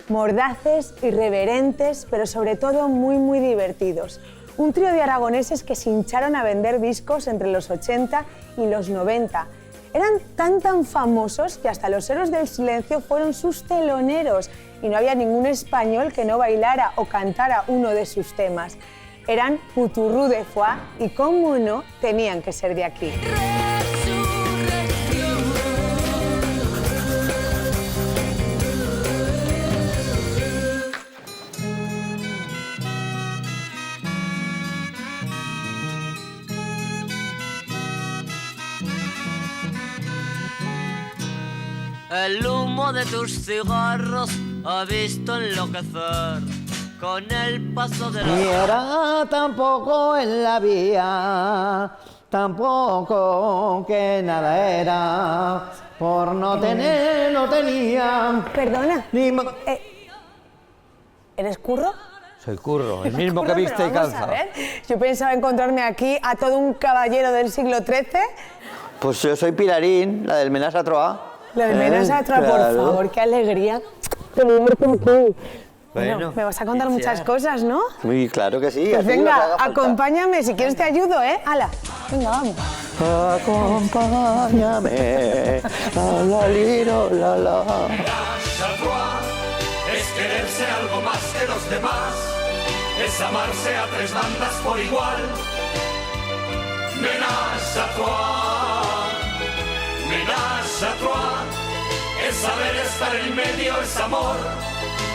mordaces, irreverentes, pero sobre todo muy divertidos. Un trío de aragoneses que se hincharon a vender discos entre los 80 y los 90. Eran tan famosos que hasta los Héroes del Silencio fueron sus teloneros y no había ningún español que no bailara o cantara uno de sus temas. Eran Puturru de Foix y, cómo no, tenían que ser de aquí. El humo de tus cigarros ha visto enloquecer con el paso de la... Ni era tampoco en la vía, tampoco que nada era, por no tener, no tenía... Perdona, Ni ¿eres Curro? Soy Curro, el mismo Curro, que viste y pero vamos calza. a ver, yo pensaba encontrarme aquí a todo un caballero del siglo XIII. Pues yo soy Pilarín, la del Menás a Troa. La de Menás a Troa, por favor, qué alegría. Bueno, me vas a contar muchas cosas, ¿no? Muy claro que sí. Pues venga, acompáñame, si quieres te ayudo, ¿eh? ¡Hala! Venga, vamos. Acompáñame, la liro, la. Es quererse algo más que los demás, es amarse a tres bandas por igual. Ménage à trois, ménage à trois, es saber estar en medio, es amor,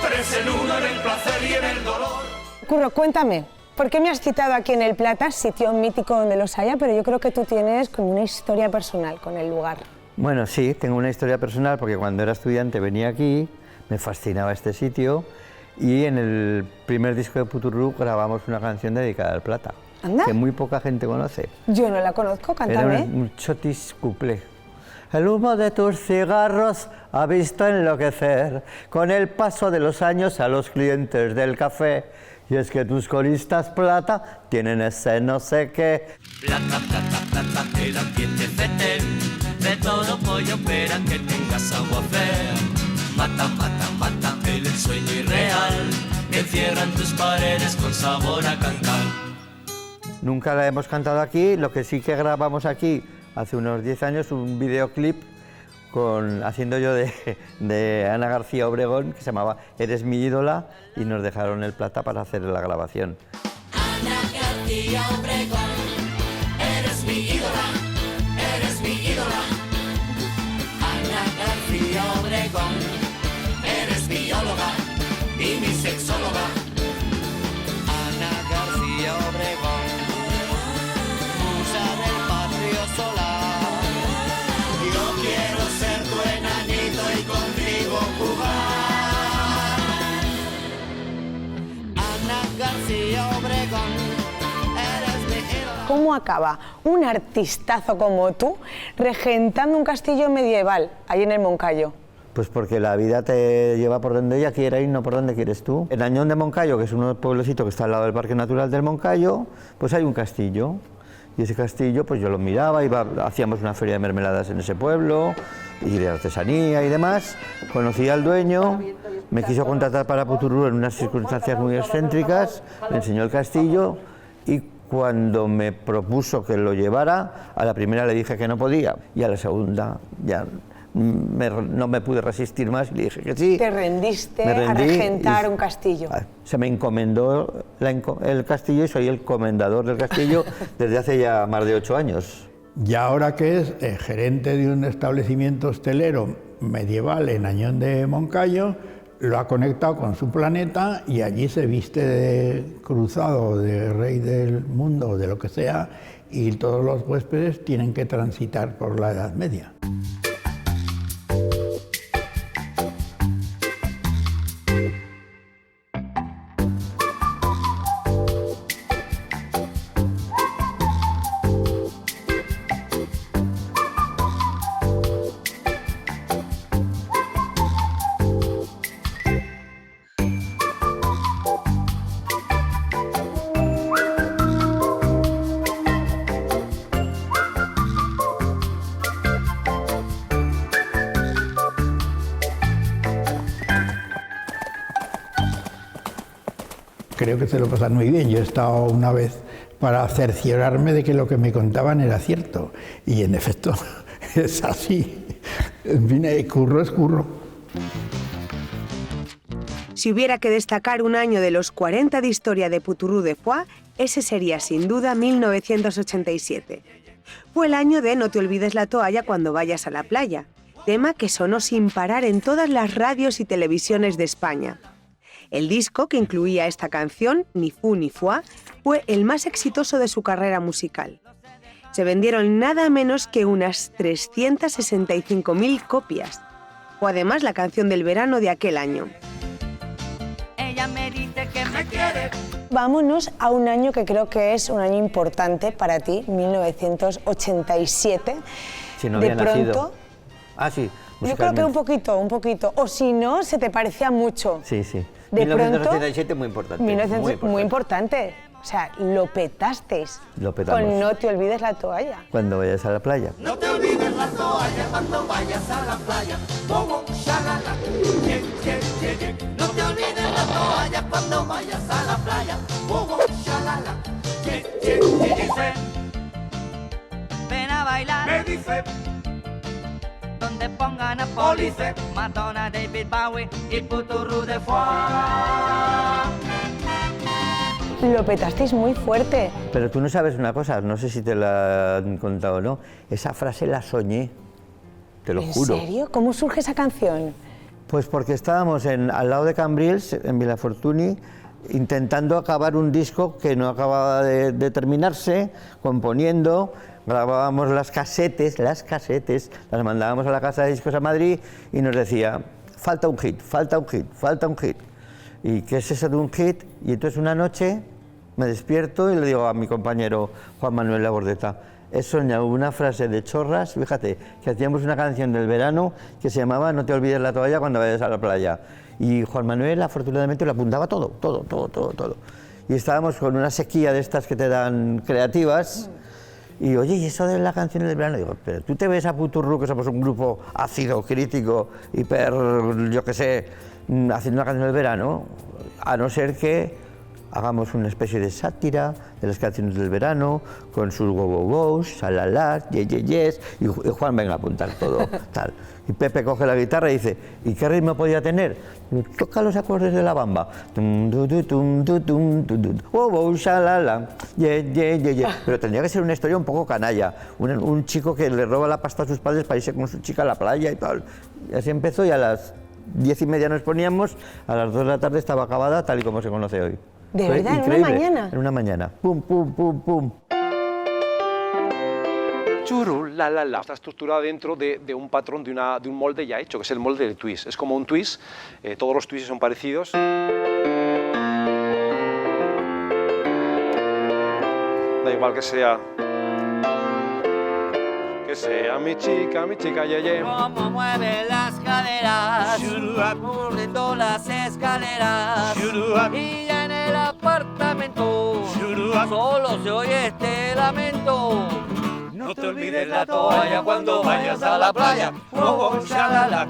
tres en uno en el placer y en el dolor. Curro, cuéntame, ¿por qué me has citado aquí en El Plata, sitio mítico donde los haya? Pero yo creo que tú tienes como una historia personal con el lugar. Bueno, sí, tengo una historia personal porque cuando era estudiante venía aquí, me fascinaba este sitio y en el primer disco de Puturru grabamos una canción dedicada al Plata. ¿Anda? Que muy poca gente conoce. Yo no la conozco, cántame. Era un chotis cuplé. El humo de tus cigarros ha visto enloquecer con el paso de los años a los clientes del café. Y es que tus coristas plata tienen ese no sé qué. Plata, plata, plata, el ambiente fetén, de todo pollo espera que tengas agua fea. Mata, mata, mata, el ensueño irreal, que cierran tus paredes con sabor a cancal. Nunca la hemos cantado aquí, lo que sí que grabamos aquí hace unos 10 años, un videoclip haciendo yo de Ana García Obregón, que se llamaba Eres mi ídola, y nos dejaron el Plata para hacer la grabación. Ana García Obregón, eres mi ídola, eres mi ídola. Ana García Obregón, eres bióloga y mi sexóloga. Ana García Obregón, musa del patrio solar. Yo quiero ser tu enanito y contigo jugar. Ana García Obregón, eres mi ídola. ¿Cómo acaba un artistazo como tú regentando un castillo medieval ahí en el Moncayo? Pues porque la vida te lleva por donde ella quiere y no por donde quieres tú. En Añón de Moncayo, que es un pueblecito que está al lado del Parque Natural del Moncayo, pues hay un castillo. Y ese castillo, pues yo lo miraba, hacíamos una feria de mermeladas en ese pueblo, y de artesanía y demás. Conocí al dueño, me quiso contratar para Puturru en unas circunstancias muy excéntricas, me enseñó el castillo, y cuando me propuso que lo llevara, a la primera le dije que no podía, y a la segunda ya no me pude resistir más y le dije que sí. Te rendiste Me rendí a regentar un castillo. Se me encomendó el castillo y soy el comendador del castillo desde hace ya más de 8 años. Y ahora que es gerente de un establecimiento hostelero medieval en Añón de Moncayo, lo ha conectado con su planeta y allí se viste de cruzado, de rey del mundo, de lo que sea, y todos los huéspedes tienen que transitar por la Edad Media. creo que se lo pasan muy bien. Yo he estado una vez para cerciorarme de que lo que me contaban era cierto. Y en efecto, es así. En fin, curro es curro. Si hubiera que destacar un año de los 40 de historia de Poutourou de Foix, ese sería sin duda 1987. Fue el año de No te olvides la toalla cuando vayas a la playa, tema que sonó sin parar en todas las radios y televisiones de España. El disco que incluía esta canción, Ni Fu ni Foix, fue el más exitoso de su carrera musical. Se vendieron nada menos que unas 365.000 copias. Fue además la canción del verano de aquel año. Ella me dice que me quiere. Vámonos a un año que creo que es un año importante para ti, 1987. Si no de había pronto, nacido. Ah, sí, yo creo que un poquito. O si no, se te parecía mucho. Sí, sí. De 1987 muy importante. 1987, muy importante. O sea, lo petasteis. Lo petamos. Con No te olvides la toalla. Cuando vayas a la playa. No te olvides la toalla cuando vayas a la playa. Bobo, shalala, ye, ye, ye, ye. No te olvides la toalla cuando vayas a la playa. Bobo, shalala, ye, ye, ye, ye. Ven a bailar. Me dice, Donde pongan a Police, Madonna, David Bowie y Poutourou de Foix. Lo petasteis muy fuerte. Pero tú no sabes una cosa, no sé si te la han contado o no. Esa frase la soñé, te lo juro. ¿En serio? ¿Cómo surge esa canción? Pues porque estábamos al lado de Cambrils, en Vilafortuni, intentando acabar un disco que no acababa de terminarse, componiendo, grabábamos las casetes, las mandábamos a la casa de discos a Madrid y nos decía, falta un hit. ¿Y qué es eso de un hit? Y entonces una noche me despierto y le digo a mi compañero Juan Manuel Labordeta, he soñado una frase de Chorras, fíjate, que hacíamos una canción del verano que se llamaba No te olvides la toalla cuando vayas a la playa. Y Juan Manuel afortunadamente lo apuntaba todo. Y estábamos con una sequía de estas que te dan creativas. Y oye, ¿y eso de la canción del verano? Digo, pero tú te ves a Poutourou, que somos un grupo ácido, crítico, hiper, yo qué sé, haciendo una canción del verano, a no ser que hagamos una especie de sátira de las canciones del verano, con sus go-go-go's, salalas, yes, y Juan venga a apuntar todo, tal. Y Pepe coge la guitarra y dice, ¿y qué ritmo podía tener? Y toca los acordes de la bamba. Go-go, salala, yeah. Pero tendría que ser una historia un poco canalla. Un chico que le roba la pasta a sus padres para irse con su chica a la playa y tal. Y así empezó y a las 10:30 nos poníamos, a las 2 de la tarde estaba acabada tal y como se conoce hoy. ¿De Fue verdad? increíble. ¿En una mañana? En una mañana. Pum, pum, pum, pum. Churu, la. Está estructurada dentro de un patrón, de un molde ya hecho, que es el molde del twist. Es como un twist, todos los twists son parecidos. Da igual que sea mi chica, ye. Como mueve las caderas, corriendo las escaleras, y ya en el apartamento solo se oye este lamento. no te olvides la toalla cuando vayas a la playa. Oh, shalala,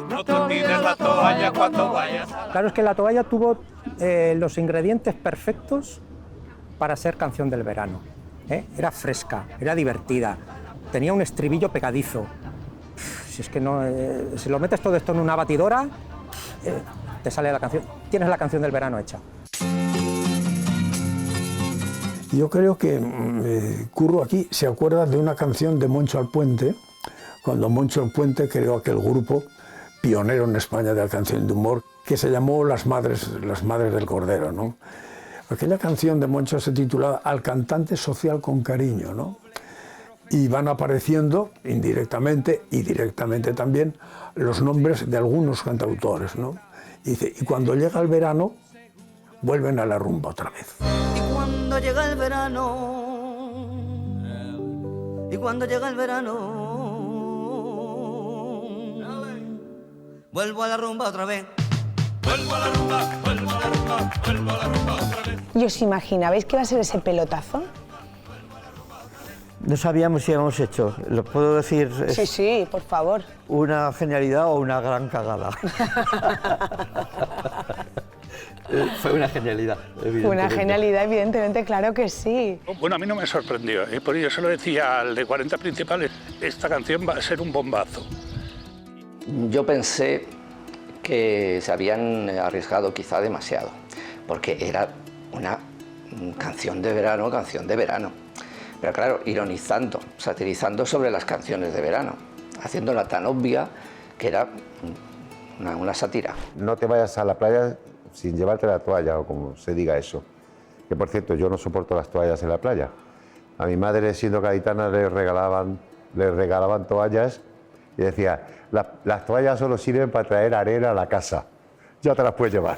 no te olvides la toalla cuando vayas a la playa. Claro, es que la toalla tuvo los ingredientes perfectos para ser canción del verano. Era fresca, era divertida, tenía un estribillo pegadizo. Si es que no, si lo metes todo esto en una batidora, te sale la canción, tienes la canción del verano hecha. Yo creo que Curro aquí se acuerda de una canción de Moncho Alpuente, cuando Moncho Alpuente creó aquel grupo pionero en España de la canción de humor, que se llamó Las Madres del Cordero, ¿no? Aquella canción de Moncho se titula Al cantante social con cariño, ¿no? Y van apareciendo indirectamente y directamente también los nombres de algunos cantautores, ¿no? Y dice, y cuando llega el verano, vuelven a la rumba otra vez. Y cuando llega el verano, vuelvo a la rumba otra vez. Vuelvo a la rumba, vuelvo a la rumba, vuelvo a la rumba otra vez. ¿Y os imaginabais que iba a ser ese pelotazo? No sabíamos si habíamos hecho, lo puedo decir, Sí, sí, por favor. una genialidad o una gran cagada. Fue una genialidad, Fue una genialidad, evidentemente, claro que sí. Bueno, a mí no me sorprendió, por ello se lo decía al de 40 principales, esta canción va a ser un bombazo. Yo pensé que se habían arriesgado quizá demasiado, porque era una canción de verano. Pero claro, ironizando, satirizando sobre las canciones de verano, haciéndola tan obvia que era una sátira. No te vayas a la playa sin llevarte la toalla, o como se diga eso. Que por cierto, yo no soporto las toallas en la playa. A mi madre, siendo gaditana, le regalaban toallas y decía, las toallas solo sirven para traer arena a la casa. Ya te las puedes llevar.